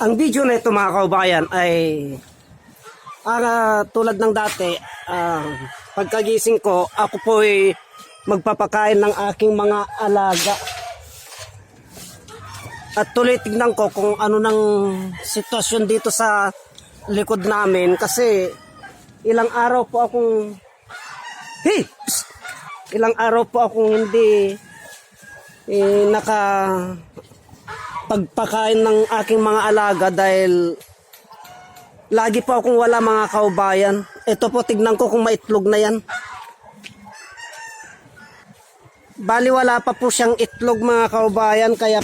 Ang video na ito mga kaubayan ay tulad ng dati, pagkagising ko, ako po ay magpapakain ng aking mga alaga. At tuloy tignan ko kung ano nang sitwasyon dito sa likod namin kasi ilang araw po akong hindi naka pagpakain ng aking mga alaga dahil lagi po akong wala mga kaubayan. Ito po, tignan ko kung maitlog na yan. Bali wala pa po siyang itlog mga kaubayan, kaya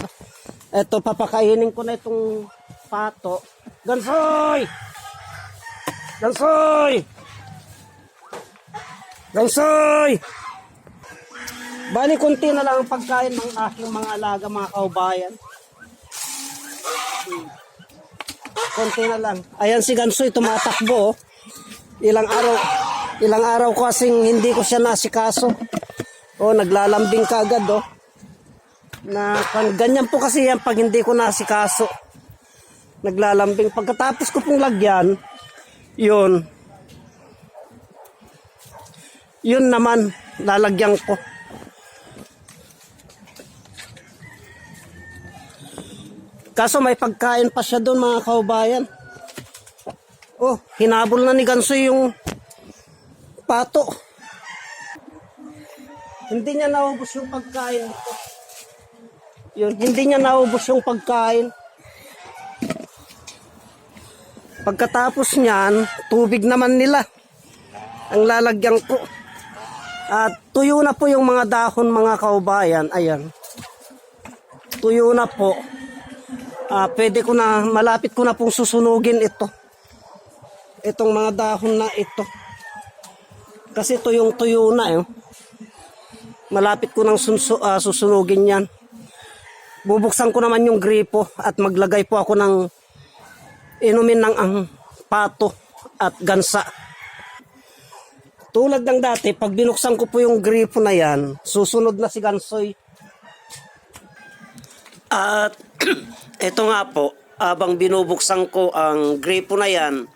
ito papakainin ko na itong pato. Gansoy! Gansoy! Gansoy! Bali konti na lang ang pagkain ng aking mga alaga mga kaubayan. Konti na lang. Ayan si Gansoy tumatakbo. Ilang araw ko kasing hindi ko siya nasikaso. Naglalambing kaagad na ganyan po kasi yan pag hindi ko nasikaso. Naglalambing. Pagkatapos ko pong lagyan, yun naman lalagyan ko. Kaso may pagkain pa siya doon mga kaubayan. Hinabol na ni Gansoy yung pato. Hindi niya naubos yung pagkain. Hindi niya naubos yung pagkain. Pagkatapos niyan, tubig naman nila ang lalagyan ko. At tuyo na po yung mga dahon mga kaubayan. Ayan. Tuyo na po. Malapit ko na pong susunugin ito. Itong mga dahon na ito. Kasi tuyong-tuyo na Malapit ko nang susunugin yan. Bubuksan ko naman yung gripo at maglagay po ako ng inumin ng pato at gansa. Tulad ng dati, pag binuksan ko po yung gripo na yan, susunod na si Gansoy. At ito nga po, abang binubuksan ko ang gripo na yan,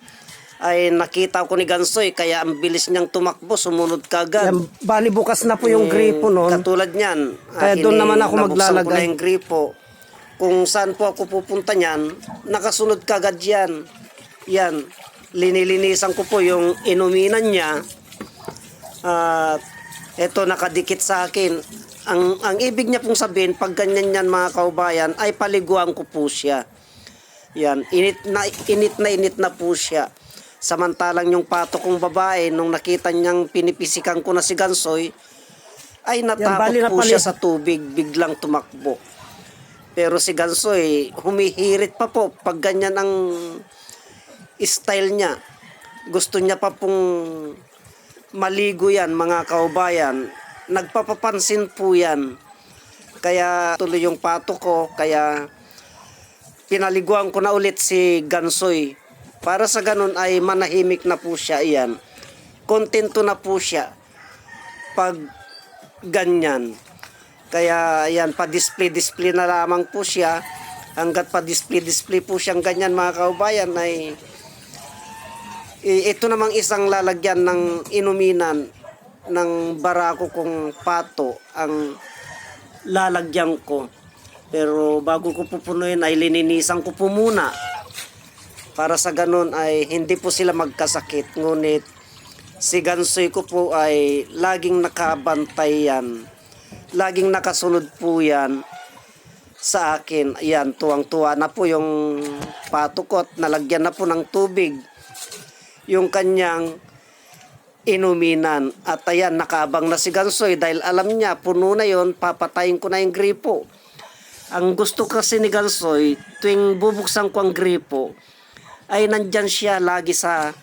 ay nakita ko ni Gansoy, kaya ang bilis niyang tumakbo, sumunod kagad. Bali bukas na po yung gripo noon. Katulad niyan. Kaya doon naman ako maglalagay. Nabuksan ko na yung gripo. Kung saan po ako pupunta niyan, nakasunod kagad yan. Yan. Linilinisan ko po yung inuminan niya. Ito nakadikit sa akin. Ang ibig niya pong sabihin, pag ganyan yan mga kaubayan, ay paliguan ko po siya. Yan, init na po siya. Samantalang yung pato kong babae, nung nakita niyang pinipisikan ko na si Gansoy, ay natakot po siya sa tubig, biglang tumakbo. Pero si Gansoy, humihirit pa po pag ganyan ang style niya. Gusto niya pa pong maligo yan mga kaubayan. Nagpapapansin po yan. Kaya tuloy yung pato ko, kaya pinaliguan ko na ulit si Gansoy. Para sa ganun ay manahimik na po siya. Iyan. Kontento na po siya pag ganyan. Kaya ayan, pa-display na lamang po siya. Hanggat pa-display po siyang ganyan mga kaubayan ay ito namang isang lalagyan ng inuminan ng barako kong pato ang lalagyan ko. Pero bago ko pupunuin ay lininisan ko po muna. Para sa ganun ay hindi po sila magkasakit. Ngunit si Gansoy ko po ay laging nakabantay yan. Laging nakasunod po yan sa akin. Ayan, tuwang-tuwa na po yung pato ko at nalagyan na po ng tubig yung kanyang inuminan. At ayan, nakaabang na si Gansoy dahil alam niya, puno na yon, papatayin ko na yung gripo. Ang gusto kasi ni Gansoy, tuwing bubuksan ko ang gripo, ay nandyan siya lagi sa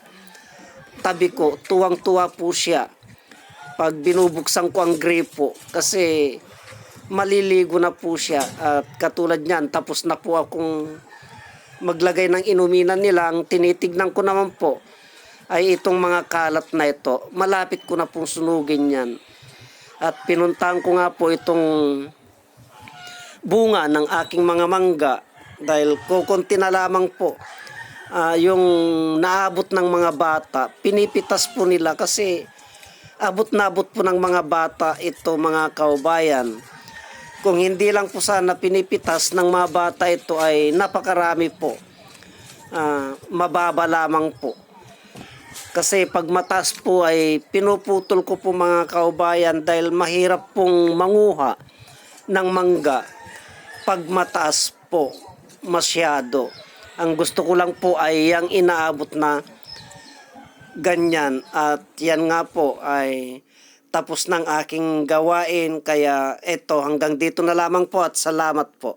tabi ko. Tuwang-tuwa po siya pag binubuksan ko ang gripo kasi maliligo na po siya. At katulad niyan, tapos na po akong maglagay ng inuminan nila. Ang tinitignan ko naman po ay itong mga kalat na ito. Malapit ko na pong sunugin yan. At pinuntahan ko nga po itong bunga ng aking mga mangga Dahil kukunti na lamang po yung naabot ng mga bata, pinipitas po nila kasi abot na abot po ng mga bata ito mga kaubayan. Kung hindi lang po sana pinipitas ng mga bata ito ay napakarami po. Mababa lamang po. Kasi pag mataas po ay pinuputol ko po mga kaubayan dahil mahirap pong manguha ng mangga pag mataas po masyado. Ang gusto ko lang po ay yung inaabot na ganyan at yan nga po ay tapos ng aking gawain kaya eto hanggang dito na lamang po at salamat po.